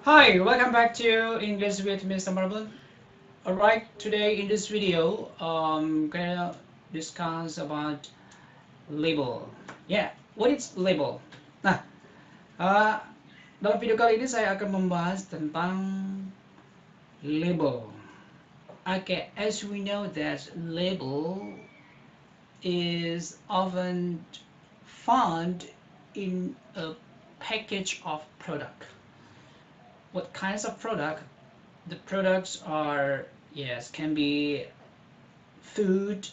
Hi, welcome back to English with Mr. Marble. Alright, today in this video, gonna discuss about label. Yeah, what is label? Nah, uh, dalam video kali ini saya akan membahas tentang label. Okay, as we know that label is often found in a package of product. What kinds of product? The products are, yes, can be food,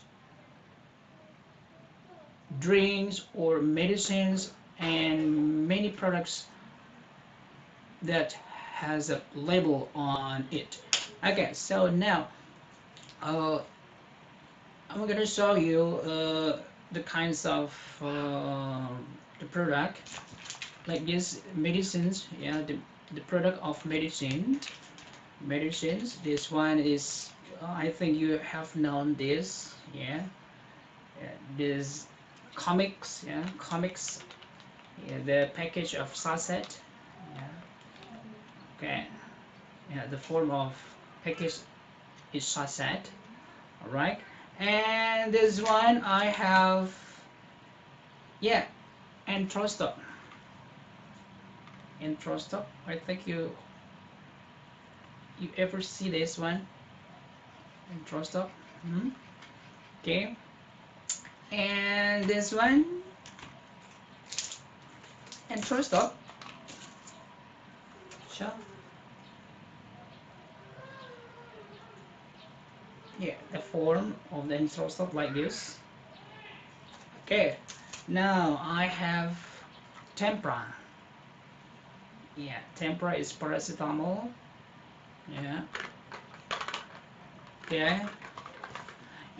drinks, or medicines, and many products that has a label on it. Okay, so now uh, I'm gonna show you the kinds of the product, like this medicines. Yeah, the product of medicines. This one is, I think you have known this. Yeah, yeah, this comics. Yeah, comics. Yeah, the package of sachet. Yeah, okay. Yeah, the form of package is sachet. All right, and this one I have. Yeah, Entrostop. Entrostop. I think you ever see this one? Entrostop. Hmm. Okay, and this one Entrostop. Sure. Yeah, the form of the Entrostop like this. Okay, now I have Tempra. Yeah, Tempra is paracetamol. Yeah, okay.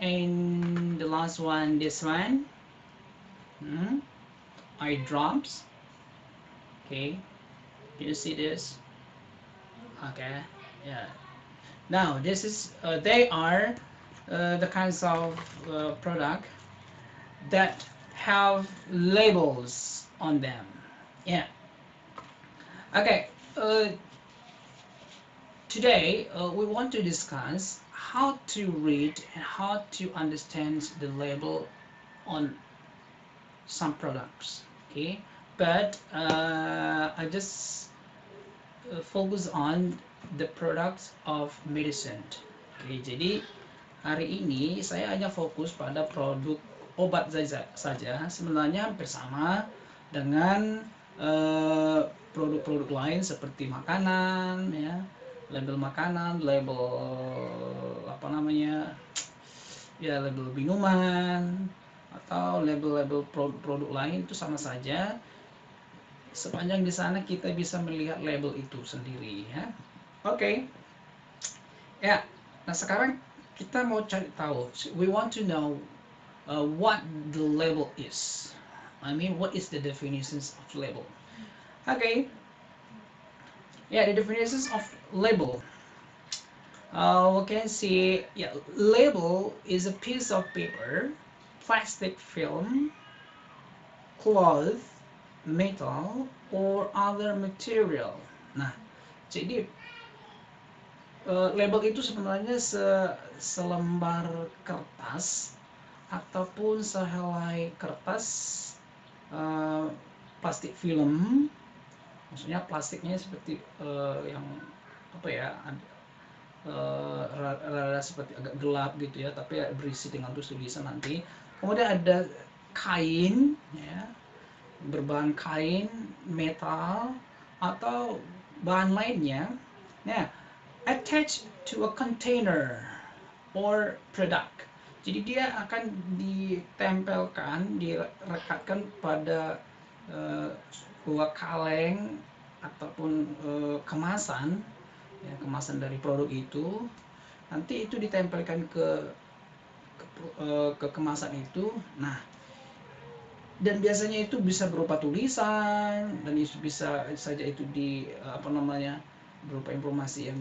And the last one, this one, eye drops. Okay, do you see this? Okay, yeah. Now this is they are the kinds of product that have labels on them. Yeah. Okay. Today we want to discuss how to read and how to understand the label on some products. Okay, but I just focus on the products of medicine. Oke, jadi hari ini saya hanya fokus pada produk obat saja. Sebenarnya hampir sama dengan produk-produk lain seperti makanan, ya, label makanan, label apa namanya, ya, label minuman atau label-label produk lain itu sama saja sepanjang di sana kita bisa melihat label itu sendiri, ya. Oke. Ya. Nah, sekarang kita mau cari tahu. We want to know what the label is. I mean, what is the definitions of label? Okay. Yeah, the definitions of label. We can see, yeah, label is a piece of paper, plastic film, cloth, metal, or other material. Nah, jadi label itu sebenarnya selembar kertas ataupun sehelai kertas, plastik film. Maksudnya plastiknya seperti yang apa ya, rada seperti agak gelap gitu ya, tapi berisi dengan tulisan nanti. Kemudian ada kain, ya, berbahan kain, metal, atau bahan lainnya. Nah, attached to a container or product. Jadi dia akan ditempelkan, direkatkan pada sebuah kaleng ataupun kemasan, ya, kemasan dari produk itu. Nanti itu ditempelkan ke kemasan itu. Nah, dan biasanya itu bisa berupa tulisan, dan itu bisa saja itu di apa namanya, berupa informasi yang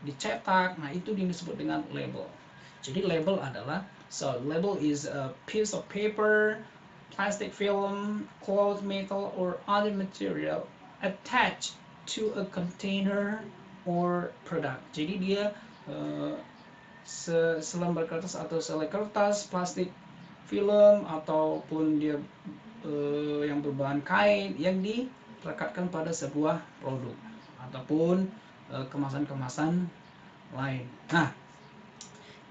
dicetak. Nah, itu disebut dengan label. Jadi label adalah, so label is a piece of paper, plastic film, cloth, metal, or other material attached to a container or product. Jadi dia selembar kertas atau selai kertas, plastik, film, ataupun dia yang berbahan kain yang direkatkan pada sebuah produk ataupun kemasan-kemasan lain. Nah,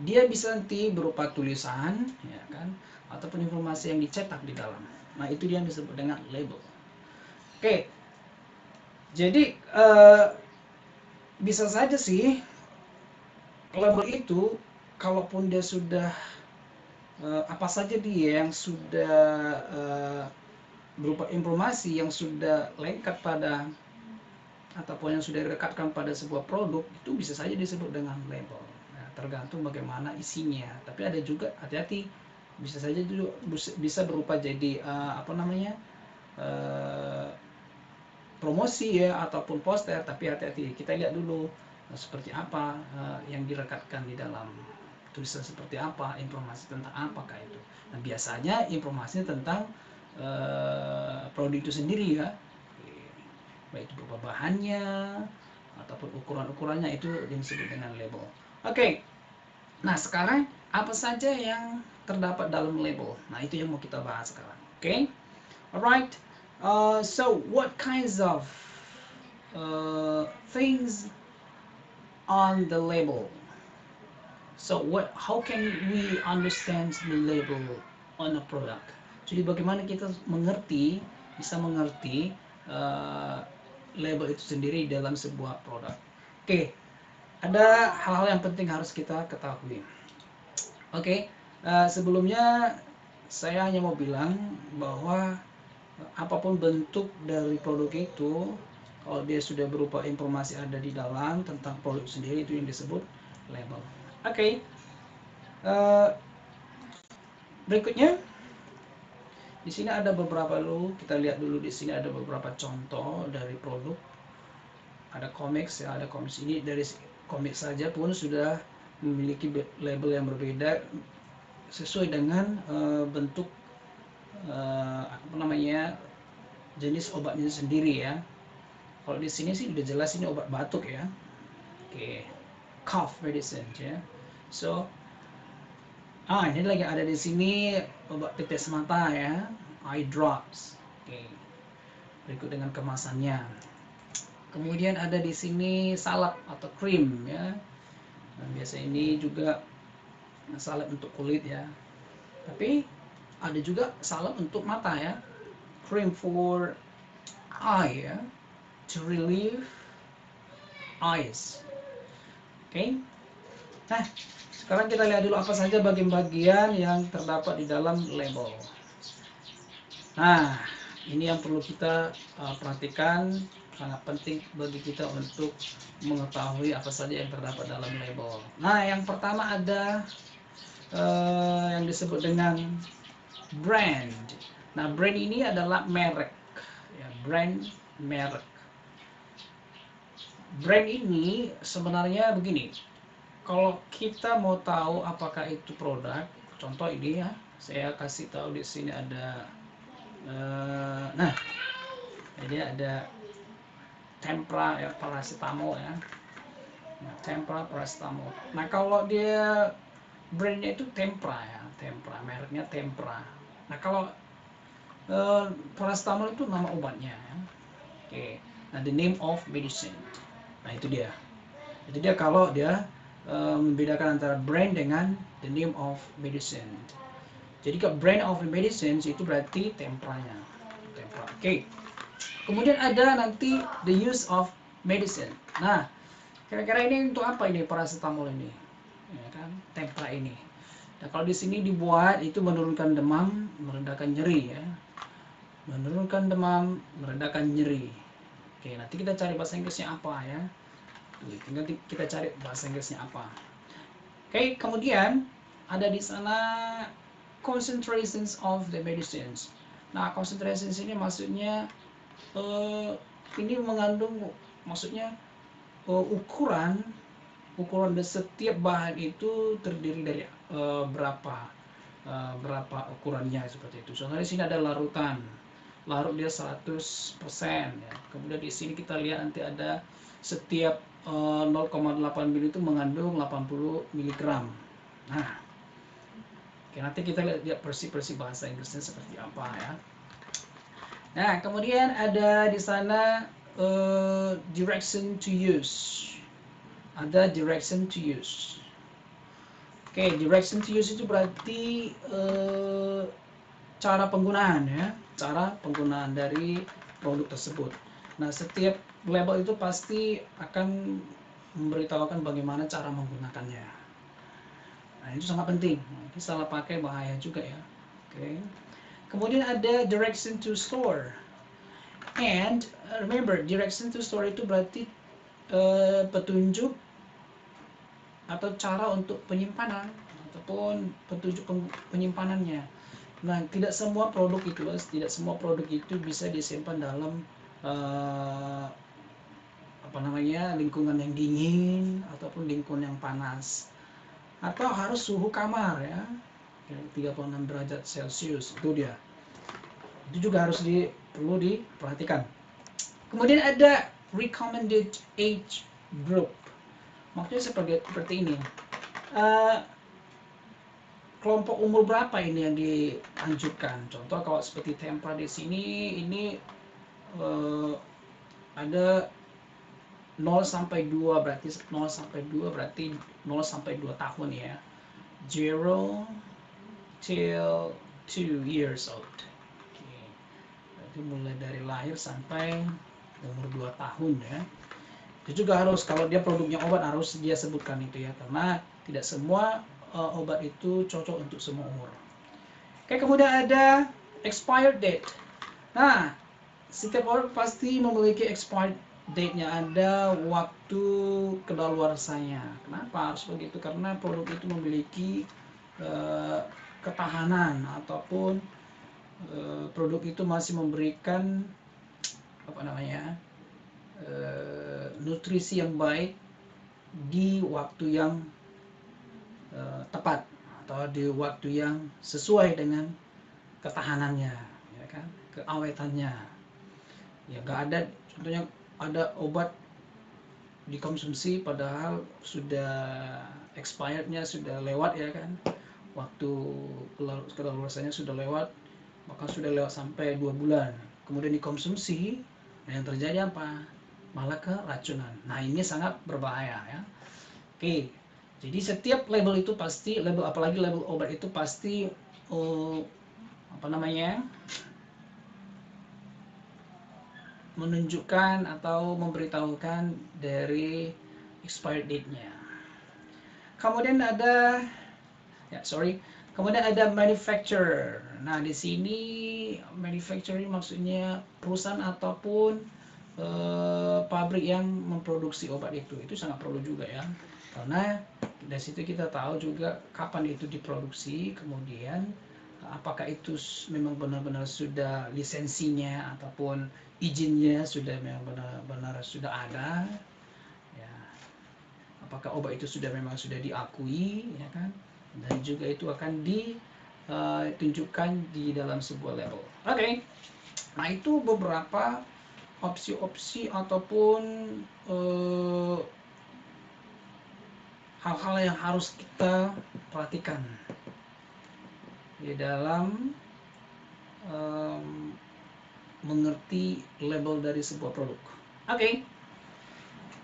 dia bisa nanti berupa tulisan, ya kan, ataupun informasi yang dicetak di dalam. Nah, itu dia yang disebut dengan label. Oke, jadi bisa saja sih label itu, kalaupun dia sudah apa saja dia yang sudah berupa informasi yang sudah lengkap pada ataupun yang sudah direkatkan pada sebuah produk, itu bisa saja disebut dengan label. Nah, tergantung bagaimana isinya. Tapi ada juga, hati-hati, bisa saja juga bisa berupa jadi promosi ya, ataupun poster. Tapi hati-hati, kita lihat dulu seperti apa yang direkatkan di dalam tulisan, seperti apa, informasi tentang apakah itu. Nah, biasanya informasinya tentang produk itu sendiri ya, baik itu berupa bahannya ataupun ukuran-ukurannya, itu yang disebut dengan label. Oke. Nah, sekarang apa saja yang terdapat dalam label? Nah, itu yang mau kita bahas sekarang. Oke. Alright. So what kinds of things on the label? So how can we understand the label on a product? Jadi bagaimana kita bisa mengerti label itu sendiri dalam sebuah produk. Oke, ada hal-hal yang penting harus kita ketahui. Oke, sebelumnya saya hanya mau bilang bahwa apapun bentuk dari produk itu, kalau dia sudah berupa informasi ada di dalam tentang produk sendiri, itu yang disebut label. Oke. Berikutnya di sini ada beberapa kita lihat dulu. Di sini ada beberapa contoh dari produk. Ada comics ya, ada comics ini dari komik saja pun sudah memiliki label yang berbeda sesuai dengan bentuk jenis obatnya sendiri ya. Kalau di sini sih udah jelas ini obat batuk ya. Oke, cough medicine ya. So ini lagi ada di sini obat tetes mata ya, eye drops. Oke. Berikut dengan kemasannya. Kemudian ada di sini salep atau krim ya. Nah, biasa ini juga salep untuk kulit ya. Tapi ada juga salep untuk mata ya. Cream for eye ya, to relieve eyes. Oke. Nah, sekarang kita lihat dulu apa saja bagian-bagian yang terdapat di dalam label. Nah, ini yang perlu kita perhatikan, sangat penting bagi kita untuk mengetahui apa saja yang terdapat dalam label. Nah, yang pertama ada yang disebut dengan brand. Nah, brand ini adalah merek, ya, brand, merek. Brand ini sebenarnya begini. Kalau kita mau tahu apakah itu produk, contoh ini ya, saya kasih tahu di sini ada, nah, jadi ada Tempra ya, paracetamol ya. Nah, Tempra paracetamol. Nah, kalau dia brandnya itu Tempra ya, Tempra, mereknya Tempra. Nah, kalau paracetamol itu nama obatnya ya. Oke. Nah, the name of medicine. Nah, itu dia. Itu dia kalau dia membedakan antara brand dengan the name of medicine. Jadi ke brand of medicine itu berarti Tempranya. Tempra. Oke. Kemudian ada nanti the use of medicine. Nah, kira-kira ini untuk apa ini paracetamol ini? Ya kan, Tempra ini. Nah, kalau di sini dibuat itu menurunkan demam, meredakan nyeri ya. Menurunkan demam, meredakan nyeri. Oke, nanti kita cari bahasa Inggrisnya apa ya. Nanti kita cari bahasa Inggrisnya apa. Oke, kemudian ada di sana concentrations of the medicines. Nah, concentrations ini maksudnya ini mengandung, maksudnya ukuran dari setiap bahan itu terdiri dari berapa ukurannya seperti itu. Soalnya di sini ada larutan. larut dia 100% ya. Kemudian di sini kita lihat nanti ada setiap 0,8 mili itu mengandung 80 mg. Nah, oke, nanti kita lihat versi bahasa Inggrisnya seperti apa ya. Nah, kemudian ada di sana direction to use. Ada direction to use. Oke, direction to use itu berarti cara penggunaan ya, cara penggunaan dari produk tersebut. Nah, setiap label itu pasti akan memberitahukan bagaimana cara menggunakannya. Nah, itu sangat penting. Itu salah pakai bahaya juga ya. Oke. Kemudian ada direction to store. And remember, direction to store itu berarti petunjuk atau cara untuk penyimpanan ataupun petunjuk penyimpanannya. Nah, tidak semua produk itu bisa disimpan dalam lingkungan yang dingin ataupun lingkungan yang panas, atau harus suhu kamar ya, 36 derajat Celcius. Itu dia. Itu juga harus perlu diperhatikan. Kemudian ada recommended age group. Maksudnya seperti ini. Kelompok umur berapa ini yang dianjurkan? Contoh kalau seperti Tempra di sini, ini ada 0 sampai 2 berarti 0 sampai 2 tahun ya. 0 till 2 years old. Oke. Berarti mulai dari lahir sampai umur 2 tahun ya. Itu juga harus, kalau dia produknya obat harus dia sebutkan itu ya, karena tidak semua obat itu cocok untuk semua umur. Oke, kemudian ada expired date. Nah, setiap obat pasti memiliki expired date-nya, ada waktu kedaluarsanya. Kenapa harus begitu? Karena produk itu memiliki ketahanan ataupun produk itu masih memberikan nutrisi yang baik di waktu yang tepat atau di waktu yang sesuai dengan ketahanannya, ya kan, keawetannya. Ya nggak ada, contohnya ada obat dikonsumsi padahal sudah expirednya sudah lewat ya kan, waktu kedaluarsanya sudah lewat, bahkan sudah lewat sampai 2 bulan, kemudian dikonsumsi, nah yang terjadi apa? Malah keracunan. Nah, ini sangat berbahaya ya. Oke, jadi setiap label itu pasti, apalagi label obat itu pasti menunjukkan atau memberitahukan dari expired date-nya. Kemudian ada manufacturer. Nah, di sini manufacturing maksudnya perusahaan ataupun pabrik yang memproduksi obat itu sangat perlu juga ya, karena dari situ kita tahu juga kapan itu diproduksi, kemudian apakah itu memang benar-benar sudah lisensinya ataupun izinnya sudah memang benar-benar sudah ada ya, apakah obat itu memang sudah diakui ya kan, dan juga itu akan ditunjukkan di dalam sebuah label. Oke. Nah, itu beberapa opsi-opsi ataupun hal-hal yang harus kita perhatikan di dalam mengerti label dari sebuah produk. Oke.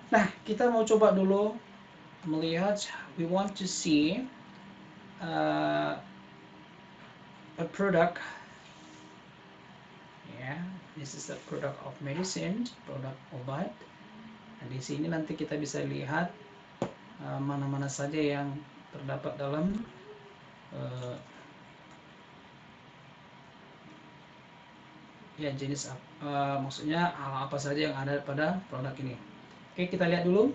Nah, kita mau coba dulu melihat, we want to see a product. This is a product of medicine, produk obat. Nah, di sini nanti kita bisa lihat mana-mana saja yang terdapat dalam jenis maksudnya hal apa saja yang ada pada produk ini. Oke, kita lihat dulu.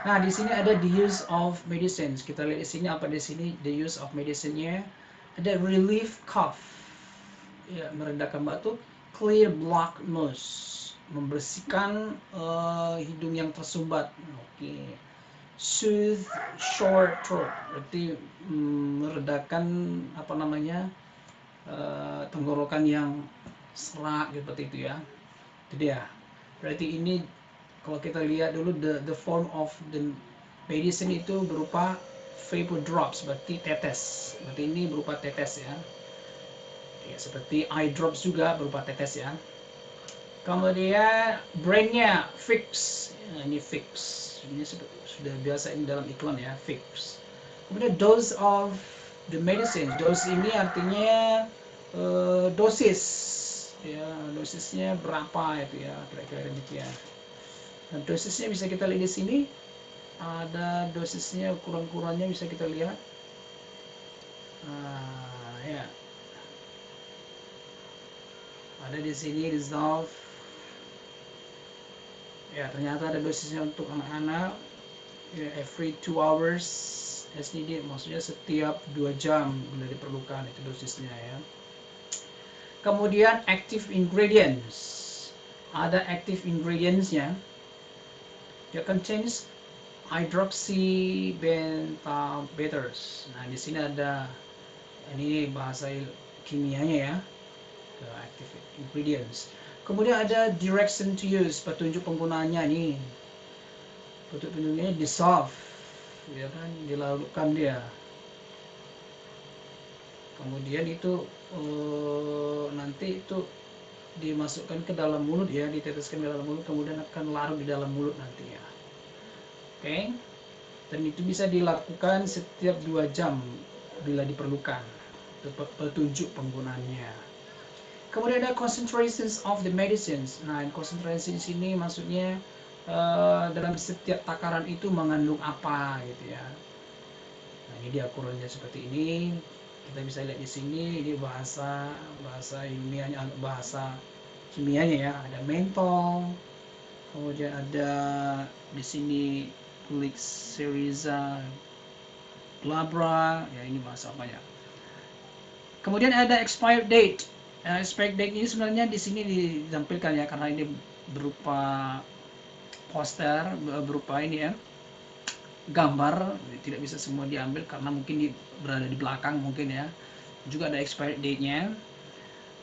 Nah, di sini ada the use of medicines. Kita lihat di sini apa di sini the use of medicine-nya. Ada relief cough, ya, meredakan batuk. Clear block nose, membersihkan hidung yang tersumbat. Oke. Soothe sore throat, berarti meredakan tenggorokan yang serak seperti itu ya. Itu dia. Berarti ini kalau kita lihat dulu the form of the medicine itu berupa vapor drops, berarti tetes. Berarti ini berupa tetes ya. Ya, seperti eye drops juga berupa tetes ya. Kemudian brandnya fix. Nah, ini fix. Ini sudah biasa ini dalam iklan ya, fix. Kemudian dose of the medicine. Dose ini artinya dosis. Ya, dosisnya berapa itu ya, kira-kira demikian. Dan dosisnya bisa kita lihat di sini. Ada dosisnya, ukuran-ukurannya bisa kita lihat. Ya. Ada di sini dissolve. Ya, ternyata ada dosisnya untuk anak-anak. Ya, every 2 hours as needed, maksudnya setiap 2 jam bila diperlukan itu dosisnya ya. Kemudian active ingredients. Ada active ingredients-nya. It contains hydroxybentabitters. Nah, di sini ada, ini bahasa kimianya ya. Active ingredients. Kemudian ada direction to use, petunjuk penggunaannya nih. Petunjuk penggunaannya dissolve, ya kan, dilarutkan dia. Kemudian itu nanti itu dimasukkan ke dalam mulut ya, diteteskan ke dalam mulut, kemudian akan larut di dalam mulut nantinya. Oke. Dan itu bisa dilakukan setiap 2 jam bila diperlukan. Itu petunjuk penggunaannya. Kemudian ada concentrations of the medicines. Nah, konsentrasi di sini maksudnya dalam setiap takaran itu mengandung apa gitu ya. Nah, ini dia ukurannya seperti ini. Kita bisa lihat di sini, ini bahasa ilmiahnya, bahasa kimianya ya. Ada menthol, kemudian ada di sini glycyrrhiza glabra, ya ini bahasa apa ya. Kemudian ada expired date. Expired date ini sebenarnya di sini ditampilkan ya, karena ini berupa poster, berupa ini ya, gambar, tidak bisa semua diambil karena mungkin berada di belakang mungkin ya. Juga ada expired date-nya.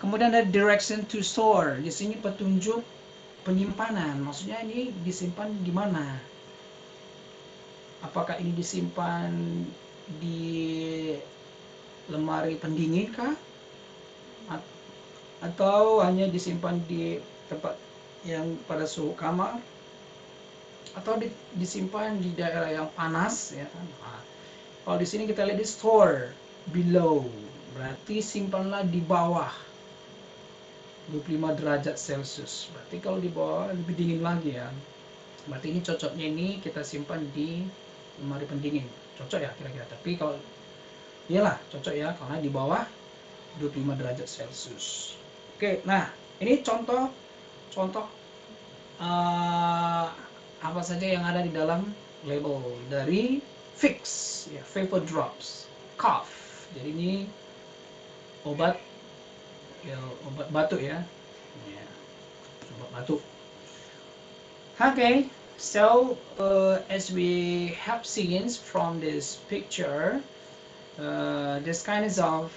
Kemudian ada direction to store. Di sini petunjuk penyimpanan. Maksudnya ini disimpan di mana? Apakah ini disimpan di lemari pendingin kah? Atau hanya disimpan di tempat yang pada suhu kamar? Atau disimpan di daerah yang panas ya kan? Nah, kalau di sini kita lihat di store below, berarti simpanlah di bawah 25 derajat Celcius. Berarti kalau di bawah lebih dingin lagi ya. Berarti ini cocoknya ini kita simpan di lemari pendingin. Cocok ya kira-kira. Tapi kalau iyalah cocok ya, karena di bawah 25 derajat Celcius. Oke, nah ini contoh apa saja yang ada di dalam label dari Vicks ya, vapor drops, cough. Jadi ini obat ya, obat batuk ya, obat batuk. Okay, so as we have seen from this picture, this kinds of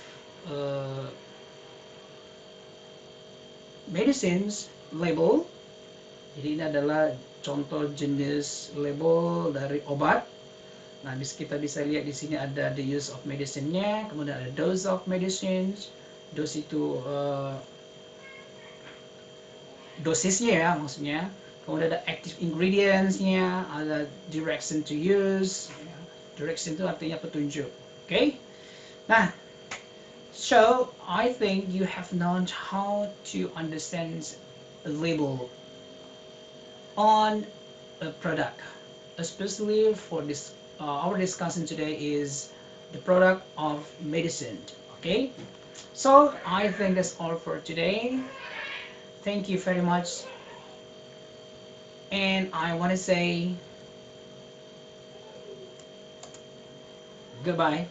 medicines label. Jadi ini adalah contoh jenis label dari obat. Nah, kita bisa lihat di sini ada the use of medicine-nya, kemudian ada dose of medicines. Dose itu dosisnya ya maksudnya. Kemudian ada active ingredients-nya, ada direction to use. Direction itu artinya petunjuk. Okay? Nah, so I think you have known how to understand a label on a product, especially for this our discussion today is the product of medicine. Okay, so I think that's all for today. Thank you very much, and I want to say goodbye.